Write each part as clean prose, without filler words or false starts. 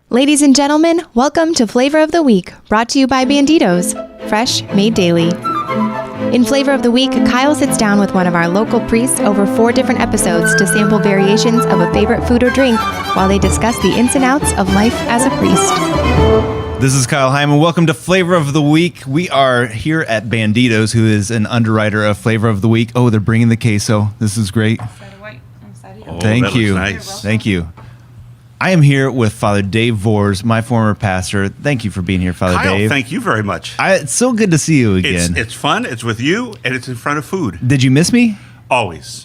Ladies and gentlemen, welcome to Flavor of the Week, brought to you by Banditos, fresh, made daily. In Flavor of the Week, Kyle sits down with one of our local priests over 4 different episodes to sample variations of a favorite food or drink while they discuss the ins and outs of life as a priest. This is Kyle Hyman. Welcome to Flavor of the Week. We are here at Banditos, who is an underwriter of Flavor of the Week. Oh, they're bringing the queso. This is great. Thank you. Nice. Thank you. I am here with Father Dave Voors, my former pastor. Thank you for being here, Father Kyle, Dave. thank you very much. It's so good to see you again. It's fun. It's with you, and it's in front of food. Did you miss me? Always.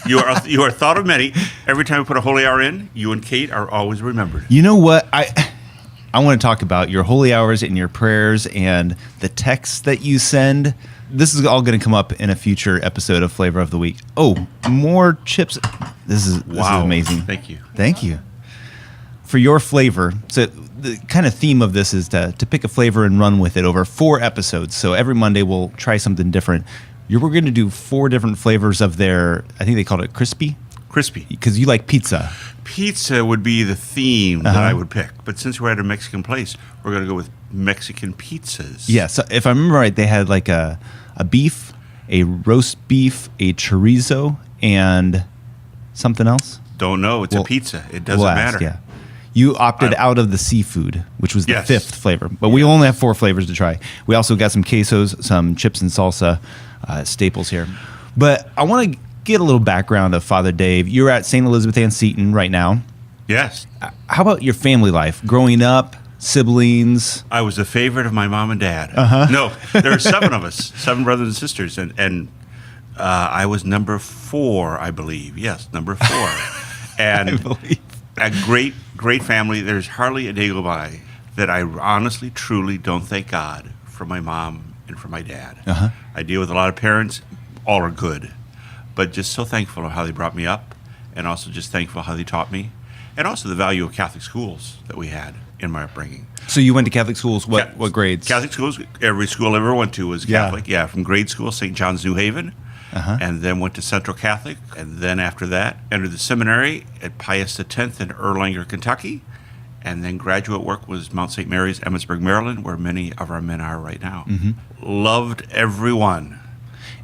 You are thought of many. Every time we put a holy hour in, you and Kate are always remembered. You know what? I want to talk about your holy hours and your prayers and the texts that you send. This is all going to come up in a future episode of Flavor of the Week. Oh, more chips. This is amazing. Thank you. Thank you. For your flavor, so the kind of theme of this is to pick a flavor and run with it over 4 episodes. So every Monday we'll try something different. We're going to do 4 different flavors of their, I think they called it crispy. Crispy. Because you like pizza. Pizza would be the theme that I would pick. But since we're at a Mexican place, we're going to go with Mexican pizzas. Yeah, so if I remember right, they had like a beef, a roast beef, a chorizo, and something else. Don't know. It's a pizza. It doesn't matter. Yeah. You opted out of the seafood, which was the 5th flavor. But we only have 4 flavors to try. We also got some quesos, some chips and salsa staples here. But I want to get a little background of Father Dave. You're at St. Elizabeth Ann Seton right now. Yes. How about your family life? Growing up, siblings? I was the favorite of my mom and dad. No, there are 7 of us, 7 brothers and sisters. And I was number 4, I believe. Yes, number 4. And I believe. A great family. There's hardly a day go by that I honestly, truly don't thank God for my mom and for my dad. I deal with a lot of parents. All are good. But just so thankful of how they brought me up, and also just thankful how they taught me, and also the value of Catholic schools that we had in my upbringing. So you went to Catholic schools, what grades? Catholic schools, every school I ever went to was Catholic. Yeah, from grade school, St. John's, New Haven. And then went to Central Catholic, and then after that, entered the seminary at Pius X in Erlanger, Kentucky, and then graduate work was Mount St. Mary's, Emmitsburg, Maryland, where many of our men are right now. Loved everyone.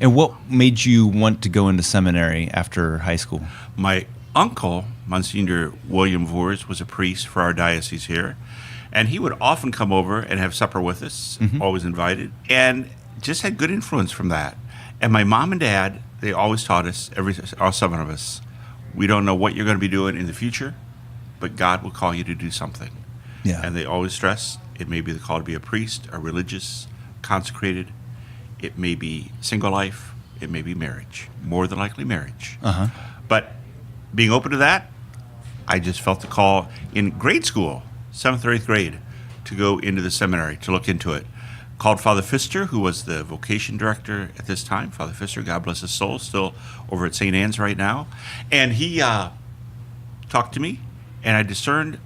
And what made you want to go into seminary after high school? My uncle, Monsignor William Voors, was a priest for our diocese here, and he would often come over and have supper with us, always invited, and just had good influence from that. And my mom and dad, they always taught us, all 7 of us, we don't know what you're going to be doing in the future, but God will call you to do something. Yeah. And they always stress it may be the call to be a priest, a religious, consecrated. It may be single life. It may be marriage. More than likely marriage. But being open to that, I just felt the call in grade school, 7th or 8th grade, to go into the seminary, to look into it. Called Father Pfister, who was the vocation director at this time. Father Pfister, God bless his soul, still over at St. Anne's right now. And he talked to me, and I discerned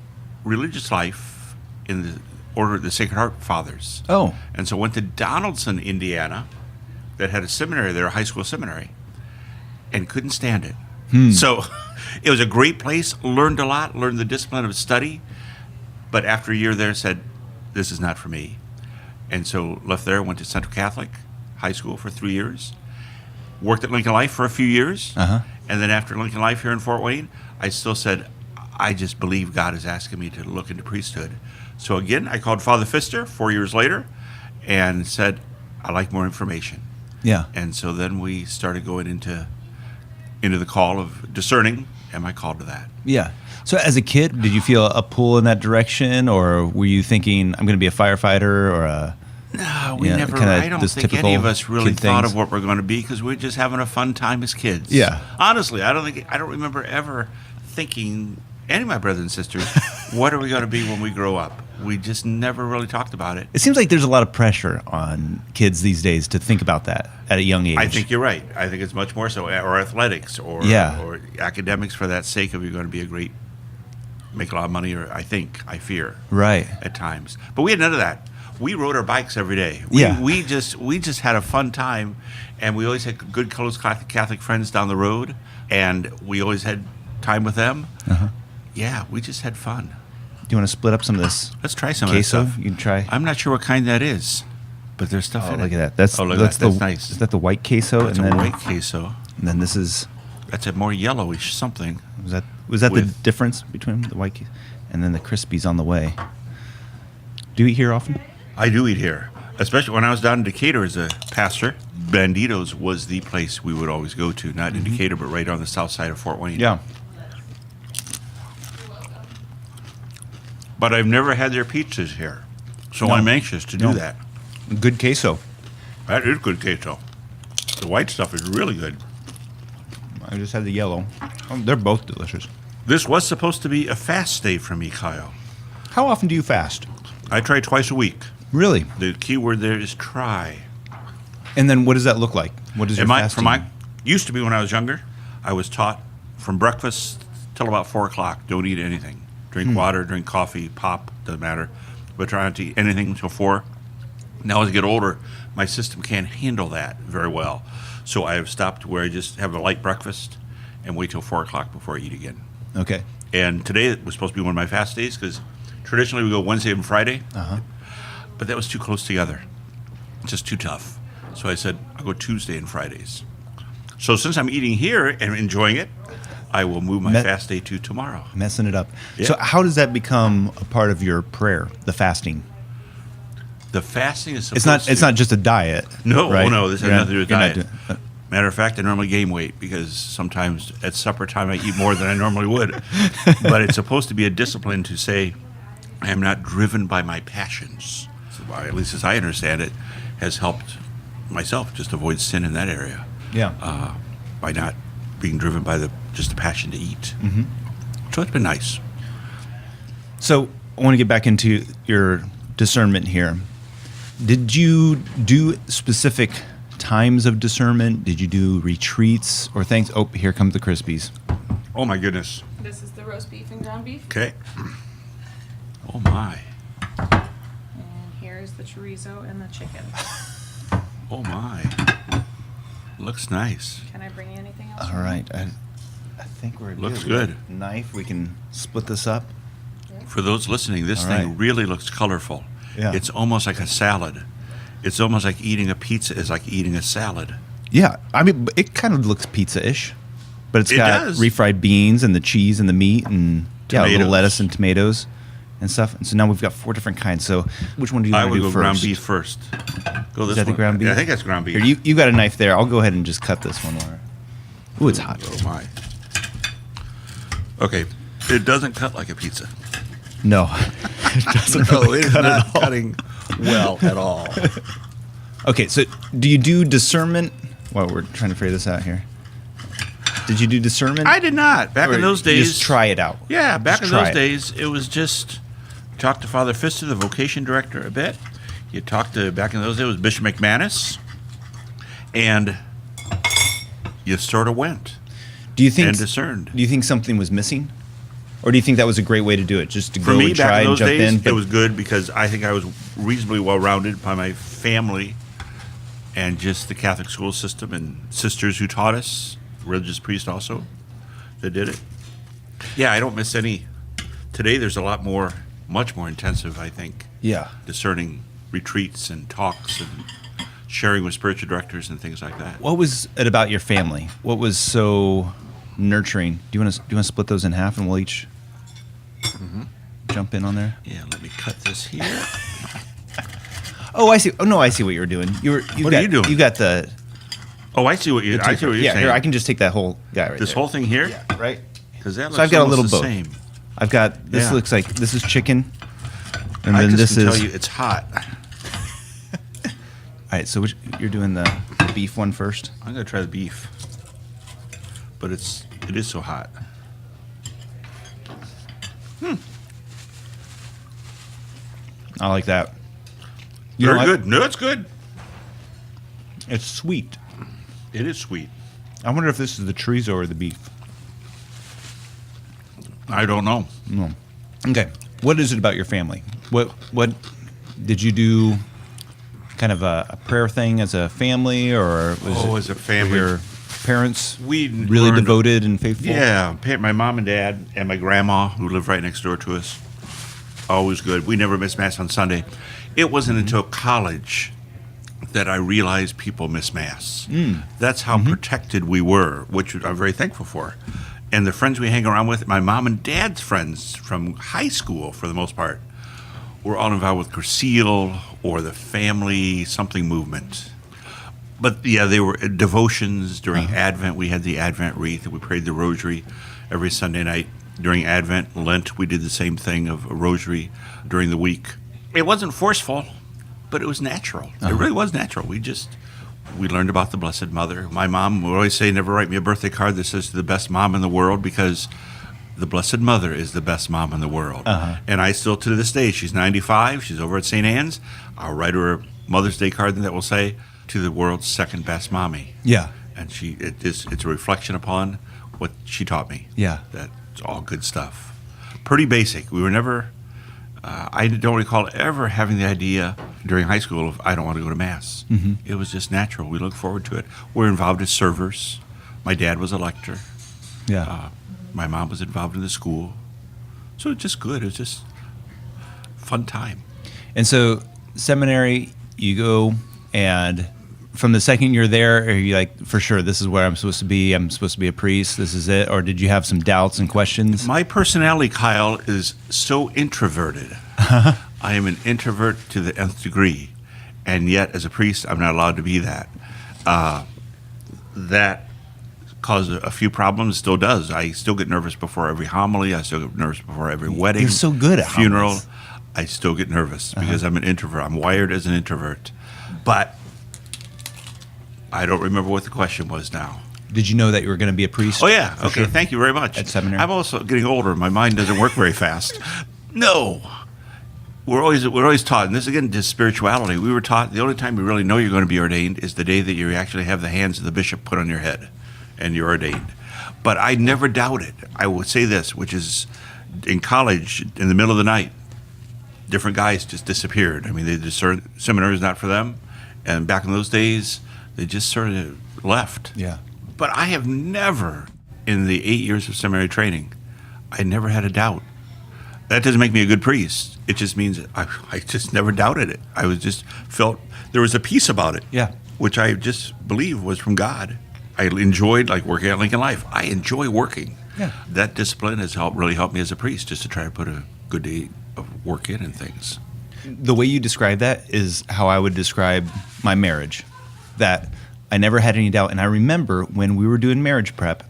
religious life in the Order of the Sacred Heart Fathers. Oh. And so went to Donaldson, Indiana, that had a seminary there, a high school seminary, and couldn't stand it. So it was a great place, learned a lot, learned the discipline of study, but after a year there said, this is not for me. And so left there, went to Central Catholic High School for 3 years, worked at Lincoln Life for a few years, and then after Lincoln Life here in Fort Wayne, I still said, I just believe God is asking me to look into priesthood. So again, I called Father Pfister 4 years later and said, I'd like more information. Yeah. And so then we started going into the call of discerning, am I called to that? Yeah. So as a kid, did you feel a pull in that direction, or were you thinking, I'm going to be a firefighter or a... No, we never. I don't think any of us really thought of what we're going to be because we're just having a fun time as kids. Yeah. Honestly, I don't remember ever thinking, any of my brothers and sisters, what are we going to be when we grow up? We just never really talked about it. It seems like there's a lot of pressure on kids these days to think about that at a young age. I think you're right. I think it's much more so, or athletics, or academics for that sake of you're going to be make a lot of money, or I fear. Right. At times. But we had none of that. We rode our bikes every day. We just had a fun time, and we always had good, close Catholic friends down the road, and we always had time with them. Yeah, we just had fun. you want to split up some of this? Let's try some queso. of that stuff. You can try. I'm not sure what kind that is, but there's stuff in it. Look at that. That's nice. Is that the white queso? That's a white queso. And then this is. That's a more yellowish something. Was that the difference between the white queso and then the crispies on the way? Do you eat here often? I do eat here, especially when I was down in Decatur as a pastor. Bandito's was the place we would always go to, not in Decatur, but right on the south side of Fort Wayne. Yeah. But I've never had their pizzas here, so I'm anxious to do that. Good queso. That is good queso. The white stuff is really good. I just had the yellow. They're both delicious. This was supposed to be a fast day for me, Kyle. How often do you fast? I try twice a week. Really? The key word there is try. And then what does that look like? What is your fasting? Used to be when I was younger, I was taught from breakfast till about 4 o'clock, don't eat anything. Drink water, drink coffee, pop, doesn't matter. But try not to eat anything until 4. Now as I get older, my system can't handle that very well. So I have stopped where I just have a light breakfast and wait till 4 o'clock before I eat again. Okay. And today was supposed to be one of my fast days because traditionally we go Wednesday and Friday. But that was too close together. Just too tough. So I said, I'll go Tuesday and Fridays. So since I'm eating here and enjoying it, I will move my fast day to tomorrow. Messing it up. Yeah. So how does that become a part of your prayer, the fasting? The fasting is supposed It's not just a diet. No, right? no, this has nothing to do with diet. Not Matter of fact, I normally gain weight because sometimes at supper time I eat more than I normally would. But it's supposed to be a discipline to say, I am not driven by my passions. So, at least as I understand it, has helped myself just avoid sin in that area. Yeah. By not being driven by just the passion to eat. So it's been nice. So I want to get back into your discernment here. Did you do specific times of discernment? Did you do retreats or things? Oh, here come the Krispies. Oh my goodness. This is the roast beef and ground beef. Okay. Oh my. And here's the chorizo and the chicken. Oh my. Looks nice. Can I bring you anything else? All right. I think we're Looks We have good. a knife. We can split this up. For those listening, this All thing right. really looks colorful. Yeah. It's almost like a salad. It's almost like eating a pizza is like eating a salad. Yeah. I mean, it kind of looks pizza-ish, but it's It got does. refried beans and the cheese and the meat and a little Tomatoes. lettuce and tomatoes and stuff. And so now we've got 4 different kinds. So which one do you I want would to do go first? ground beef first. Go this Is that the one. ground beef? Yeah, I think that's ground beef. Here, you got a knife there. I'll go ahead and just cut this one. Ooh, it's hot. Oh my. Okay. It doesn't cut like a pizza. No. It doesn't really cut at all. cutting well at all. Okay, so do you do discernment? Well, we're trying to figure this out here. Did you do discernment? I did not. Back Or in those you days. just try it out. Yeah, back Just in try those it. days, it was just talk to Father Pfister, the vocation director, a bit. You talked to, back in those days, it was Bishop McManus. And you sort of went Do you think and discerned. Do you think something was missing, or do you think that was a great way to do it? Just to For go me, and try back in and those jump days, in. it was good because I think I was reasonably well-rounded by my family and just the Catholic school system and sisters who taught us, religious priests also, that did it. Yeah, I don't miss any. Today, there's a lot more, much more intensive, I think, Yeah. discerning retreats and talks and sharing with spiritual directors and things like that. What was it about your family? What was so nurturing? Do you want to split those in half and we'll each jump in on there? Yeah, let me cut this here. Oh, I see. Oh no, I see what you were doing. What are you doing? You got the. Oh, I see what you're yeah, saying. here I can just take that whole guy right This there. whole thing here? Yeah, right. Because that looks So I've got a almost little the both. same. I've got this. Yeah. Looks like this is chicken, and I then just this can is. tell you it's hot. All right, so you're doing the beef one first. I'm gonna try the beef, but it is so hot. I like that. You know Very what? good. No, it's good. It's sweet. It is sweet. I wonder if this is the chorizo or the beef. I don't know. No. Okay. What is it about your family? What did you do? Kind of a prayer thing as a family, or was As a family, were your parents we really devoted and faithful? Yeah, my mom and dad and my grandma, who lived right next door to us, Always good. We never missed Mass on Sunday. It wasn't until college that I realized people miss Mass. That's how protected we were, which I'm very thankful for. And the friends we hang around with, my mom and dad's friends from high school, for the most part, were all involved with Chorizo or the family something movement. But yeah, they were devotions during Advent. We had the Advent wreath. We prayed the rosary every Sunday night. During Advent, Lent, we did the same thing of a rosary during the week. It wasn't forceful, but it was natural. It really was natural. We learned about the Blessed Mother. My mom would always say, never write me a birthday card that says the best mom in the world, because the Blessed Mother is the best mom in the world. And I still, to this day, she's 95. She's over at St. Anne's. I'll write her a Mother's Day card that will say, to the world's second best mommy. Yeah. And it's a reflection upon what she taught me. Yeah. That's all good stuff. Pretty basic. We were never, I don't recall ever having the idea during high school of, I don't want to go to Mass. It was just natural. We looked forward to it. We're involved as servers. My dad was a lector. Yeah. My mom was involved in the school. So it's just good. It was just fun time. And so seminary, you go, and from the second you're there, are you like, for sure, this is where I'm supposed to be? I'm supposed to be a priest. This is it? Or did you have some doubts and questions? My personality, Kyle, is so introverted. I am an introvert to the nth degree. And yet, as a priest, I'm not allowed to be that. That caused a few problems, still does. I still get nervous before every homily. I still get nervous before every wedding. You're so good at funeral. homilies. I still get nervous because I'm an introvert. I'm wired as an introvert. But I don't remember what the question was now. Did you know that you were going to be a priest? Oh, yeah. For Okay, sure? thank you very much. At seminary? I'm also getting older. My mind doesn't work very fast. No. We're always taught, and this again is spirituality. We were taught the only time you really know you're going to be ordained is the day that you actually have the hands of the bishop put on your head and you're ordained. But I never doubted. I would say this, which is in college, in the middle of the night, different guys just disappeared. I mean, they discerned seminary is not for them. And back in those days, they just sort of left. Yeah. But I have never, in the 8 years of seminary training, I never had a doubt. That doesn't make me a good priest. It just means I just never doubted it. I was just felt there was a peace about it. Yeah. Which I just believe was from God. I enjoyed, like, working at Lincoln Life. I enjoy working. Yeah. That discipline has really helped me as a priest, just to try to put a good day of work in and things. The way you describe that is how I would describe my marriage, that I never had any doubt. And I remember when we were doing marriage prep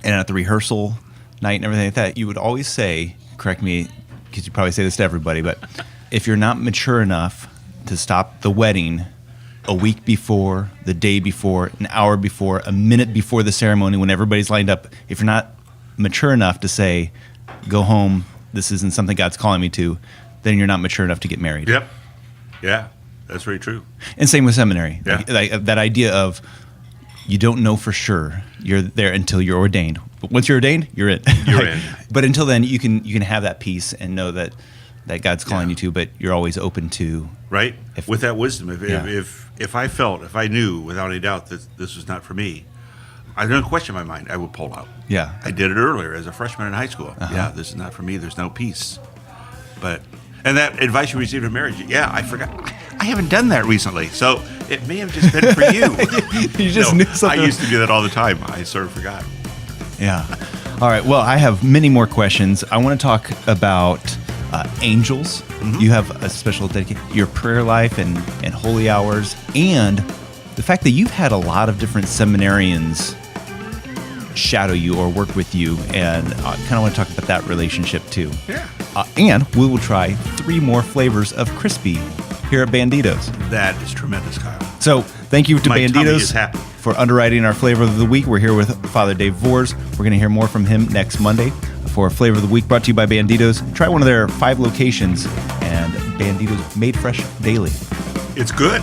and at the rehearsal night and everything like that, you would always say, correct me, because you probably say this to everybody, but if you're not mature enough to stop the wedding a week before, the day before, an hour before, a minute before the ceremony, when everybody's lined up, if you're not mature enough to say, go home, this isn't something God's calling me to, then you're not mature enough to get married. Yep. Yeah, that's very true. And same with seminary. Yeah. Like that idea of you don't know for sure you're there until you're ordained. But once you're ordained, you're in. You're in. But until then, you can have that peace and know that God's calling you to, but you're always open to. Right? With that wisdom. If I knew without any doubt that this was not for me, I don't question my mind, I would pull out. Yeah. I did it earlier as a freshman in high school. Yeah, this is not for me. There's no peace. And that advice you received in marriage, yeah, I forgot. I haven't done that recently, so it may have just been for you. You just knew something. I used to do that all the time. I sort of forgot. Yeah. All right. Well, I have many more questions. I want to talk about angels. Mm-hmm. You have a special dedication, your prayer life and holy hours, and the fact that you've had a lot of different seminarians shadow you or work with you, and I kind of want to talk about that relationship too. Yeah. And we will try 3 more flavors of crispy here at Banditos. That is tremendous, Kyle. So thank you to My tummy Banditos is happy. for underwriting our Flavor of the Week. We're here with Father Dave Voors. We're going to hear more from him next Monday for Flavor of the Week, brought to you by Banditos. Try one of their 5 locations, and Banditos made fresh daily. It's good.